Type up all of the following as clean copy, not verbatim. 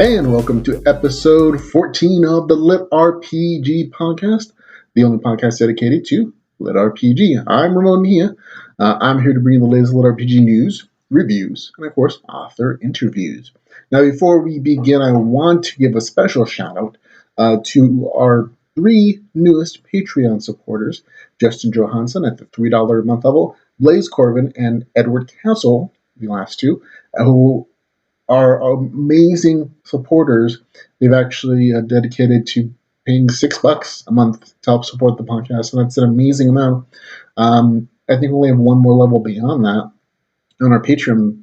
And welcome to episode 14 of the LitRPG Podcast, the only podcast dedicated to LitRPG. I'm Ramon Mejia. I'm here to bring you the latest LitRPG news, reviews, and of course, author interviews. Now, before we begin, I want to give a special shout out to our three newest Patreon supporters: Justin Johansson at the $3 a month level, Blaze Corbin, and Edward Castle, the last two, who are amazing supporters. They've actually dedicated to paying $6 a month to help support the podcast, and that's an amazing amount. I think we only have one more level beyond that on our Patreon,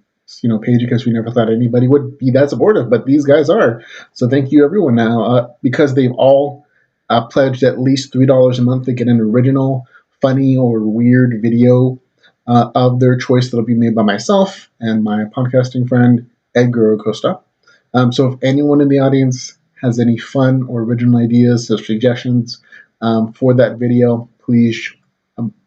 page, because we never thought anybody would be that supportive, but these guys are. So thank you, everyone. Now, because they've all pledged at least $3 a month, they get an original, funny, or weird video of their choice that'll be made by myself and my podcasting friend Edgar Acosta. So if anyone in the audience has any fun or original ideas or suggestions for that video, please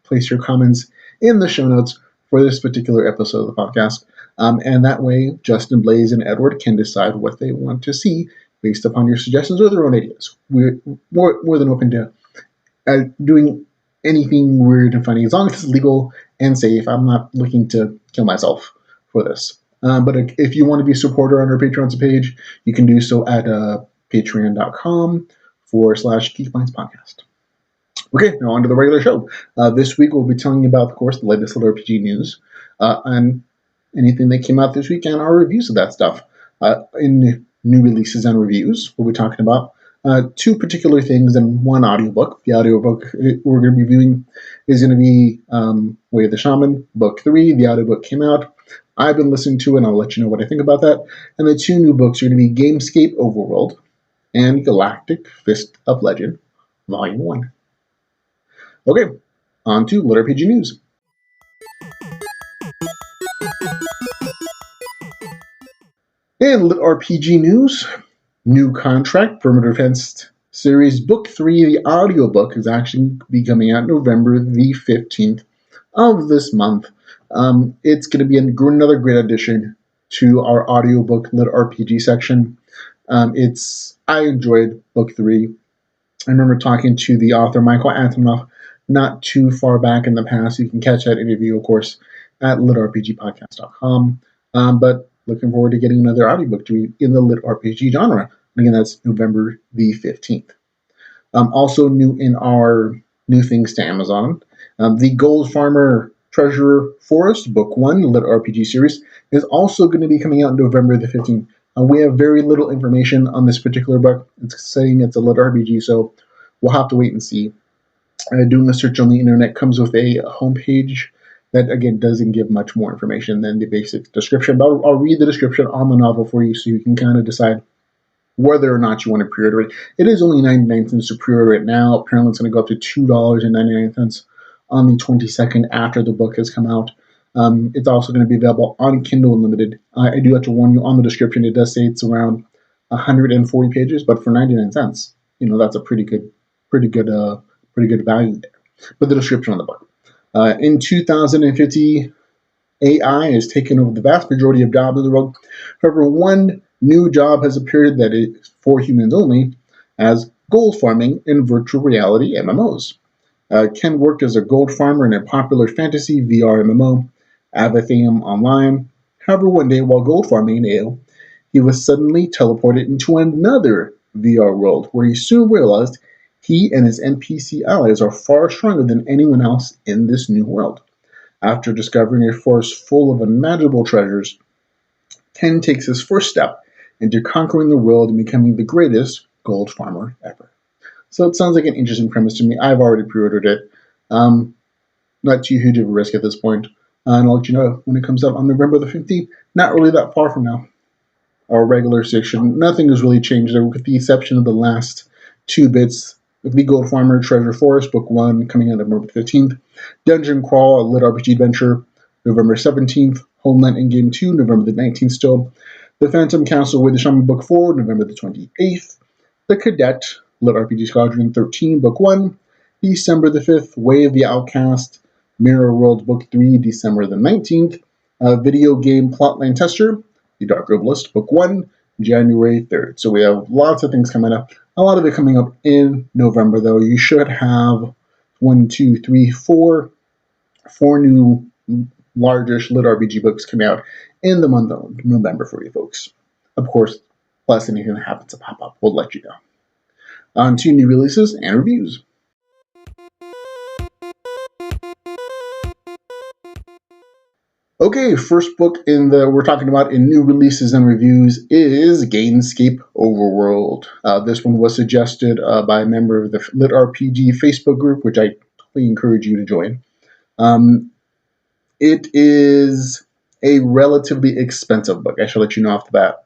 place your comments in the show notes for this particular episode of the podcast. And that way, Justin, Blaze, and Edward can decide what they want to see based upon your suggestions or their own ideas. We're more than open to doing anything weird and funny, as long as it's legal and safe. I'm not looking to kill myself for this. But if you want to be a supporter on our Patreon page, you can do so at patreon.com/GeekMindsPodcast. Okay, now on to the regular show. This week we'll be telling you about, of course, the latest LitRPG news and anything that came out this week and our reviews of that stuff. In new releases and reviews, we'll be talking about two particular things and one audiobook. The audiobook we're going to be reviewing is going to be Way of the Shaman, Book 3. The audiobook came out. I've been listening to it, and I'll let you know what I think about that. And the two new books are going to be Gamescape, Overworld, and Galactic, Fist of Legend, Volume 1. Okay, on to LitRPG News. In LitRPG News, new contract, Perimeter Defense Series Book 3, the audiobook, is actually be coming out November the 15th of this month. It's going to be another great addition to our audiobook LitRPG section. I enjoyed Book 3. I remember talking to the author, Michael Antonoff, not too far back in the past. You can catch that interview, of course, at LitRPGPodcast.com. But looking forward to getting another audiobook to read in the LitRPG genre. And again, that's November the 15th. Also new in our new things to Amazon, the Gold Farmer Treasure Forest, Book 1, LitRPG series, is also going to be coming out November the 15th. We have very little information on this particular book. It's saying it's a LitRPG, so we'll have to wait and see. Doing a search on the internet comes with a homepage that, again, doesn't give much more information than the basic description. But I'll read the description on the novel for you so you can kind of decide whether or not you want to pre-order it. It is only 99 cents to pre-order it now. Apparently it's going to go up to $2.99 on the 22nd after the book has come out. It's also going to be available on Kindle Unlimited. I do have to warn you, on the description, it does say it's around 140 pages, but for 99 cents, that's a pretty good value there. But the description on the book. In 2050, AI has taken over the vast majority of jobs in the world. However, one new job has appeared that is for humans only, as gold farming in virtual reality MMOs. Ken worked as a gold farmer in a popular fantasy VR MMO, Avathium Online. However, one day while gold farming in Ale, he was suddenly teleported into another VR world, where he soon realized he and his NPC allies are far stronger than anyone else in this new world. After discovering a forest full of unimaginable treasures, Ken takes his first step into conquering the world and becoming the greatest gold farmer ever. So it sounds like an interesting premise to me. I've already pre-ordered it. Not too huge of a risk at this point. And I'll let you know when it comes out on November the 15th. Not really that far from now. Our regular section, nothing has really changed there, with the exception of the last two bits. With the Gold Farmer Treasure Forest, Book 1, coming out November 15th. Dungeon Crawl, a LitRPG adventure, November 17th. Homeland Endgame 2, November the 19th still. The Phantom Council with the Shaman, Book 4, November the 28th. The Cadet, LitRPG Squadron 13, Book 1, December the 5th. Way of the Outcast, Mirror World, Book 3, December the 19th. Video Game Plotline Tester, The Dark Herbalist, Book 1, January 3rd. So we have lots of things coming up. A lot of it coming up in November, though. You should have four new largish LitRPG books coming out in the month of November for you folks. Of course, plus anything that happens to pop up, we'll let you know. On to new releases and reviews. Okay, first book we're talking about in new releases and reviews is Gamescape Overworld. This one was suggested by a member of the LitRPG Facebook group, which I totally encourage you to join. It is a relatively expensive book. I should let you know off the bat.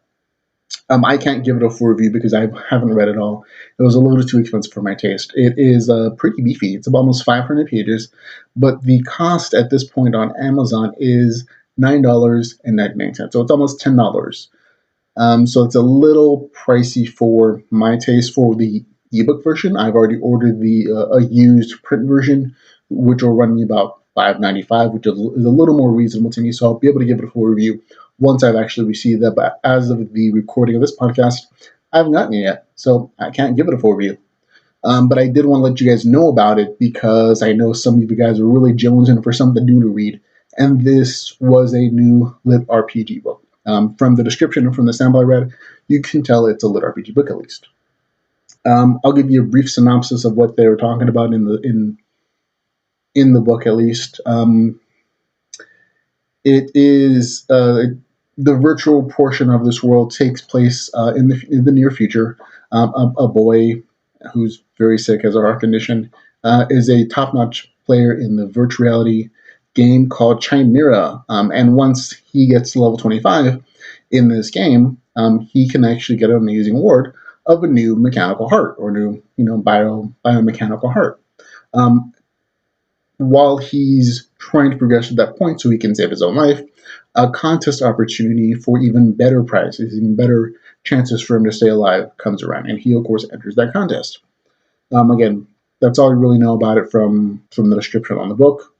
I can't give it a full review because I haven't read it all. It was a little too expensive for my taste. It is pretty beefy. It's almost 500 pages, but the cost at this point on Amazon is $9.99. So it's almost $10. So it's a little pricey for my taste for the ebook version. I've already ordered a used print version, which will run me about $5.95, which is a little more reasonable to me. So I'll be able to give it a full review once I've actually received that. But as of the recording of this podcast, I haven't gotten it yet, so I can't give it a full review. But I did want to let you guys know about it because I know some of you guys are really jonesing for something new to read, and this was a new LitRPG book. From the description and from the sample I read, you can tell it's a LitRPG book at least. I'll give you a brief synopsis of what they were talking about in the book at least. It is the virtual portion of this world takes place in the near future. A boy who's very sick, has a heart condition, is a top-notch player in the virtual reality game called Chimera. And once he gets to level 25 in this game, he can actually get an amazing award of a new mechanical heart, or new, biomechanical heart. While he's trying to progress to that point so he can save his own life, a contest opportunity for even better prizes, even better chances for him to stay alive comes around, and he, of course, enters that contest. Again, that's all I really know about it from the description on the book.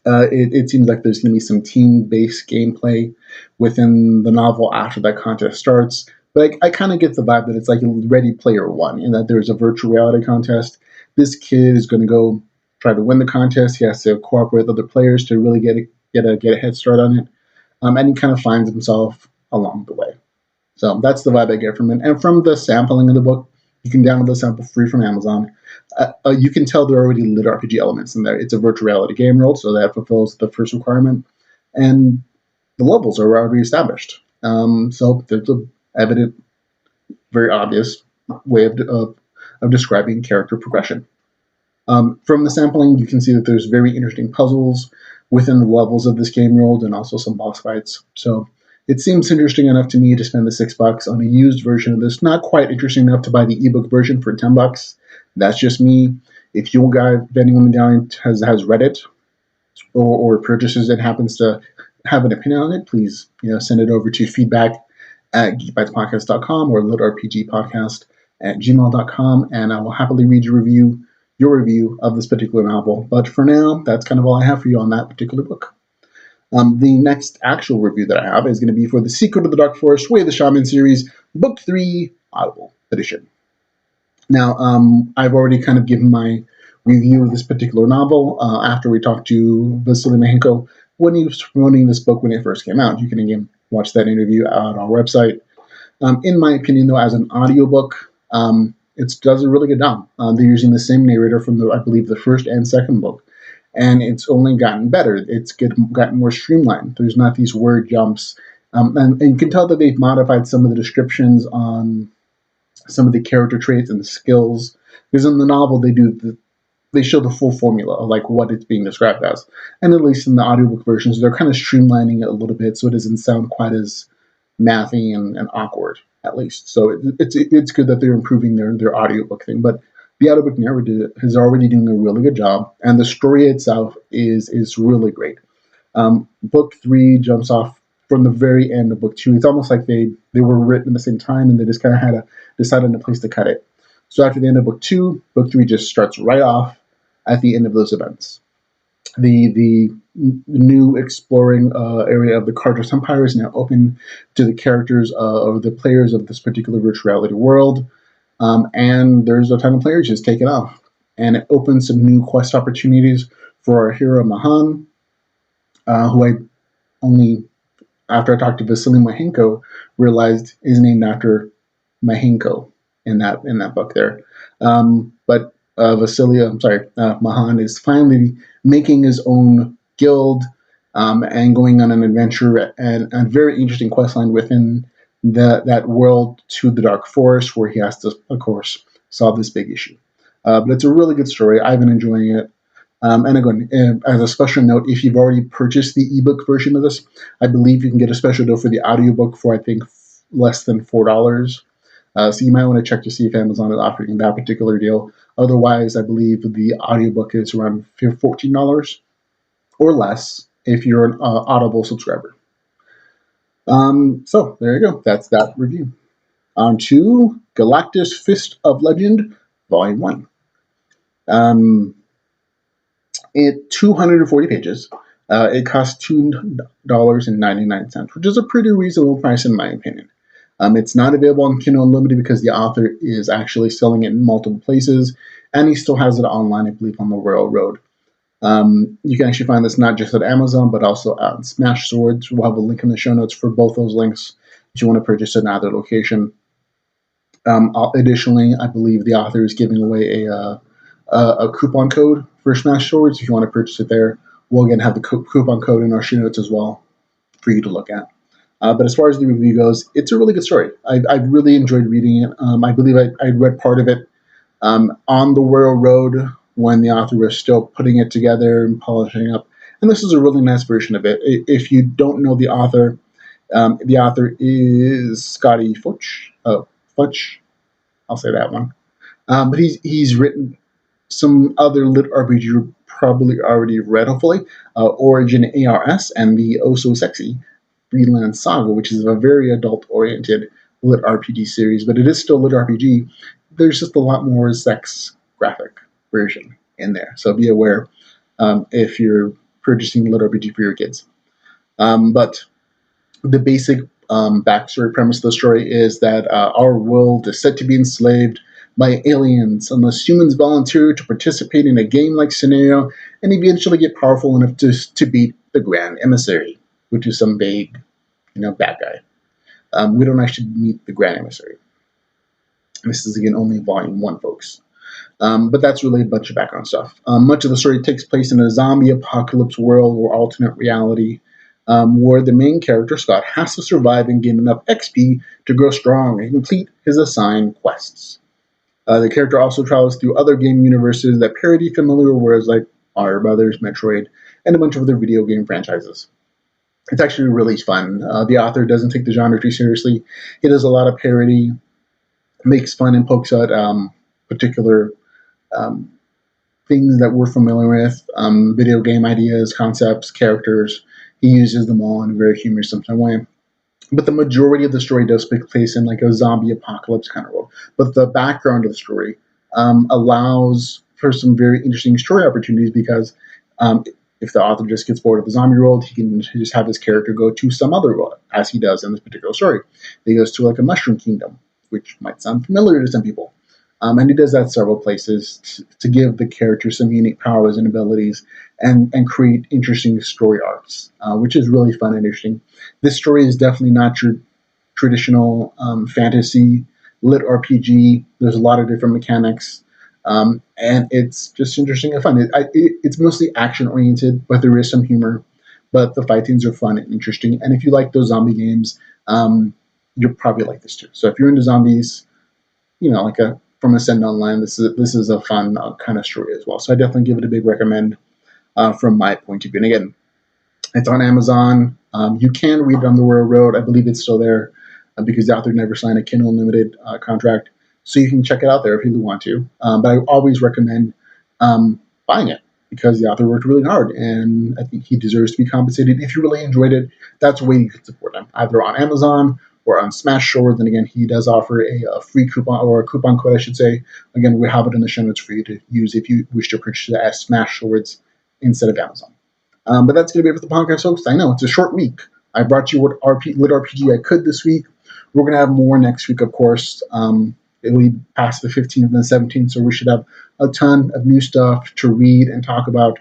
It seems like there's going to be some team-based gameplay within the novel after that contest starts, but I kind of get the vibe that it's like Ready Player One, in that there's a virtual reality contest. This kid is going to go try to win the contest. He has to cooperate with other players to really get a head start on it, and he kind of finds himself along the way. So that's the vibe I get from it. And from the sampling of the book, you can download the sample free from Amazon. You can tell there are already LitRPG elements in there. It's a virtual reality game world, so that fulfills the first requirement. And the levels are already established. So there's an evident, very obvious way of describing character progression. From the sampling, you can see that there's very interesting puzzles within the levels of this game world, and also some boss fights. So it seems interesting enough to me to spend the $6 on a used version of this. Not quite interesting enough to buy the ebook version for $10. That's just me. If anyone down has read it or purchases it, happens to have an opinion on it, please send it over to feedback@geekbytespodcast.com or litrpgpodcast@gmail.com, and I will happily read your review of this particular novel. But for now, that's kind of all I have for you on that particular book. The next actual review that I have is going to be for The Secret of the Dark Forest, Way of the Shaman series, Book 3, Audible Edition. Now, I've already kind of given my review of this particular novel after we talked to Vasily Mahenko when he was promoting this book when it first came out. You can, again, watch that interview on our website. In my opinion, though, as an audiobook, it does a really good job. They're using the same narrator from, I believe, the first and second book. And it's only gotten better. It's gotten more streamlined. There's not these word jumps. And you can tell that they've modified some of the descriptions on some of the character traits and the skills. Because in the novel, they show the full formula of like what it's being described as. And at least in the audiobook versions, they're kind of streamlining it a little bit so it doesn't sound quite as mathy and awkward, at least. So it's good that they're improving their audiobook thing. But the audiobook narrator is already doing a really good job, and the story itself is really great. Book 3 jumps off from the very end of book 2. It's almost like they were written at the same time, and they just kind of had to decide on a place to cut it. So after the end of book 2, book 3 just starts right off at the end of those events. The new exploring area of the Carter's Empire is now open to the characters or the players of this particular virtual reality world. And there's a ton of players just take it off. And it opens some new quest opportunities for our hero Mahan, who I only, after I talked to Vasily Mahenko, realized is named after Mahenko in that book there. But Mahan is finally making his own guild and going on an adventure and a very interesting quest line within that world to the Dark Forest, where he has to, of course, solve this big issue. But it's a really good story. I've been enjoying it. And again, as a special note, if you've already purchased the ebook version of this, I believe you can get a special deal for the audiobook for, I think, less than $4. So you might want to check to see if Amazon is offering that particular deal. Otherwise, I believe the audiobook is around $14 or less if you're an Audible subscriber. So there you go. That's that review. On to Galactic's Fist of Legend, Volume 1. It 240 pages. It costs $2.99, which is a pretty reasonable price in my opinion. It's not available on Kindle Unlimited because the author is actually selling it in multiple places, and he still has it online, I believe, on the Railroad. You can actually find this not just at Amazon, but also at Smash Swords. We'll have a link in the show notes for both those links if you want to purchase it in either location. Additionally, I believe the author is giving away a coupon code for Smash Swords. If you want to purchase it there, we'll again have the coupon code in our show notes as well for you to look at. But as far as the review goes, it's a really good story. I've really enjoyed reading it. I believe I read part of it on the Railroad when the author was still putting it together and polishing up. And this is a really nice version of it. If you don't know the author is Scotty Futch. I'll say that one. But he's written some other LitRPG you probably already read, hopefully. Origin ARS and the Oh So Sexy Freelance Saga, which is a very adult-oriented LitRPG series, but it is still LitRPG. There's just a lot more sex graphic version in there, so be aware if you're purchasing LitRPG for your kids. But the basic backstory premise of the story is that our world is said to be enslaved by aliens unless humans volunteer to participate in a game-like scenario and eventually get powerful enough to beat the Grand Emissary, which is some big, bad guy. We don't actually meet the Grand Emissary. This is, again, only Volume 1, folks. But that's really a bunch of background stuff. Much of the story takes place in a zombie apocalypse world or alternate reality where the main character, Scott, has to survive and gain enough XP to grow strong and complete his assigned quests. The character also travels through other game universes that parody familiar worlds like Mario Brothers, Metroid, and a bunch of other video game franchises. It's actually really fun. The author doesn't take the genre too seriously. He does a lot of parody, makes fun and pokes at particular things that we're familiar with, video game ideas, concepts, characters. He uses them all in a very humorous way. But the majority of the story does take place in like a zombie apocalypse kind of world. But the background of the story allows for some very interesting story opportunities because if the author just gets bored of the zombie world, he can just have his character go to some other world, as he does in this particular story. He goes to like a mushroom kingdom, which might sound familiar to some people. And he does that several places to give the character some unique powers and abilities and create interesting story arcs, which is really fun and interesting. This story is definitely not your traditional fantasy lit RPG. There's a lot of different mechanics, and it's just interesting and fun. It's mostly action-oriented, but there is some humor. But the fight scenes are fun and interesting. And if you like those zombie games, you'll probably like this too. So if you're into zombies, from Ascend Online, this is a fun kind of story as well. So I definitely give it a big recommend from my point of view. And again, it's on Amazon. You can read it on the Railroad. I believe it's still there because the author never signed a Kindle Unlimited contract. So you can check it out there if you want to. But I always recommend buying it because the author worked really hard. And I think he deserves to be compensated. If you really enjoyed it, that's a way you can support him, either on Amazon or on Smash Swords. And again, he does offer a free coupon, or a coupon code, I should say. Again, we have it in the show notes for you to use if you wish to purchase it at Smash Swords instead of Amazon. But that's going to be it for the podcast, folks. I know it's a short week. I brought you what Lit RPG I could this week. We're going to have more next week, of course. It'll be past the 15th and the 17th, so we should have a ton of new stuff to read and talk about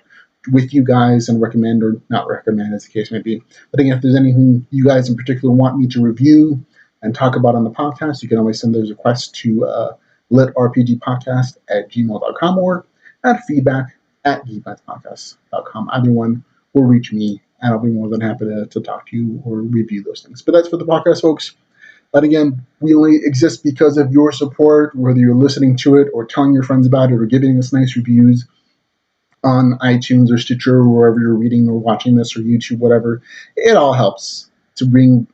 with you guys and recommend or not recommend, as the case may be. But again, if there's anything you guys in particular want me to review and talk about on the podcast, you can always send those requests to litrpgpodcast@gmail.com or at feedback@geekbadspodcast.com. Either one will reach me, and I'll be more than happy to talk to you or review those things. But that's for the podcast, folks. But again, we only exist because of your support, whether you're listening to it or telling your friends about it or giving us nice reviews on iTunes or Stitcher or wherever you're reading or watching this or YouTube, whatever. It all helps to bring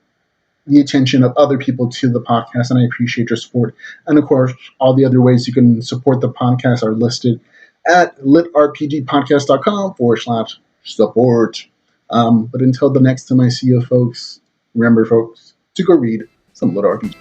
the attention of other people to the podcast, and I appreciate your support. And of course, all the other ways you can support the podcast are listed at litrpgpodcast.com/support. But until the next time I see you, folks, remember, folks, to go read some LitRPG.